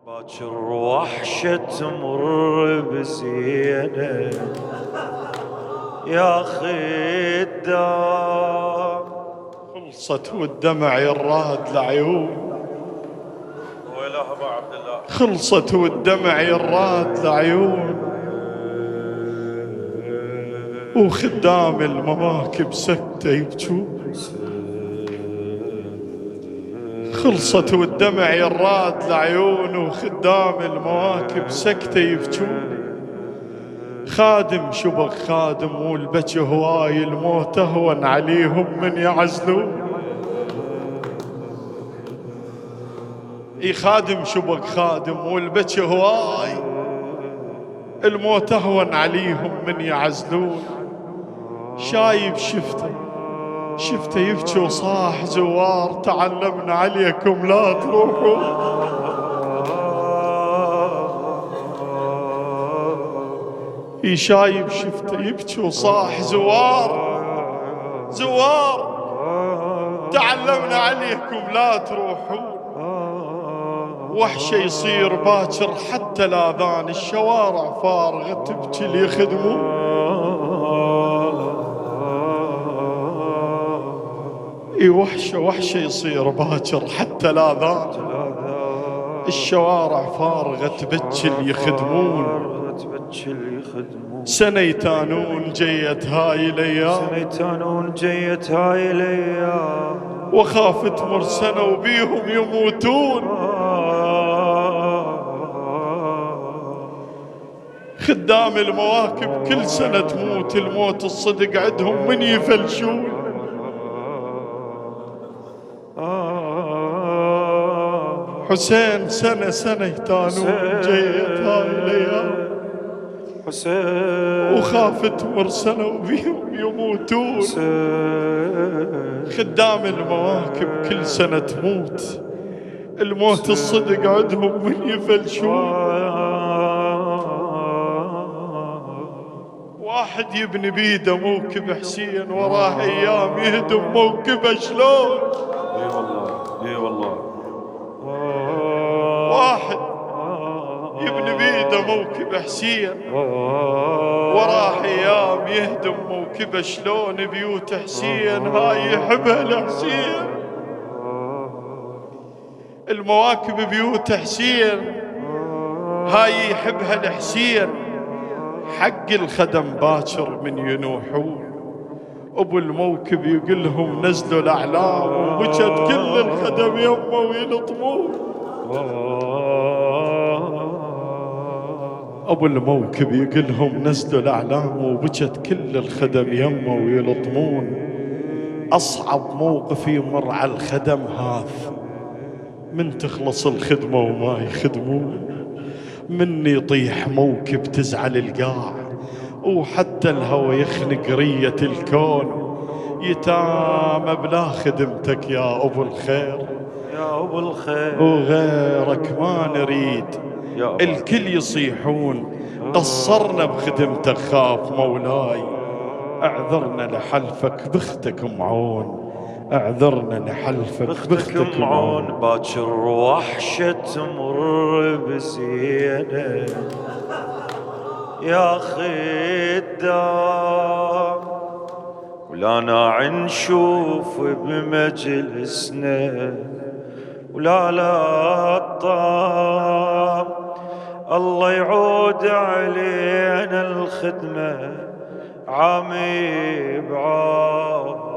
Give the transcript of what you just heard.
باكر وحشة تمر بزينة يا خدام، خلصت والدمع يراد لعيون، ويلها ابو عبد الله. خلصت والدمع يراد لعيون، وخدام المواكب سكتة يبجون. خلصت والدمع يراد لعيون، وخدام المواكب سكتة يبجون. خادم شبك خادم والبكي هواي، الموت اهون عليهم من يعزلون. اي خادم شبك خادم والبكي هواي، الموت اهون عليهم من يعزلون. شايب شفته يبكي وصاح زوار، تعلمنا عليكم لا تروحوا. اي شايب شفته يبكي وصاح زوار تعلمنا عليكم لا تروحون. وحشة يصير باكر حتى الاذان، الشوارع فارغة تبكي اللي يخدمون. اي وحشة يصير باكر حتى الاذان، الشوارع فارغة تبكي اللي يخدمون. سنة يتانون جيت هاي الايام، وخاف تمر سنة وبيهم يموتون. خدام المواكب كل سنة تموت، الموت الصدق عندهم من يفلشون. حسين سنة يتانون جيت هاي الايام، وخاف تمر سنة وبيهم يموتون. خدام المواكب كل سنة تموت، الموت الصدق عندهم من يفلشون. واحد يبني بيده موكب حسين، وراه ايام يهدم موكبه شلون. اي والله واحد يبني بيده موكب حسين، وراه ايام يهدم موكبه شلون. بيوت حسين هاي يحبها الحسين، المواكب بيوت حسين هاي يحبها الحسين. حق الخدم باكر من ينوحون، ابو الموكب يقلهم نزلوا الاعلام، وبجت كل الخدم يمه ويلطمون. ابو الموكب يقلهم نزلوا الاعلام، وبجت كل الخدم يمه ويلطمون. اصعب موقف يمر على الخدم هاث، من تخلص الخدمه وما يخدمون. من يطيح موكب تزعل القاع، وحتى الهوى يخنق رية الكون. يتامى بلا خدمتك يا أبو الخير، وغيرك ما نريد. الكل يصيحون قصرنا بخدمتك، خاف مولاي. اعذرنا لحلفك بختك معون، اعذرنا لحلفك بختك معون. باكر وحشة تمر بزينة يا خدام، ولا ناعي نشوف بمجلسنا، ولا الطام. الله يعود علينا الخدمة عامي بعام.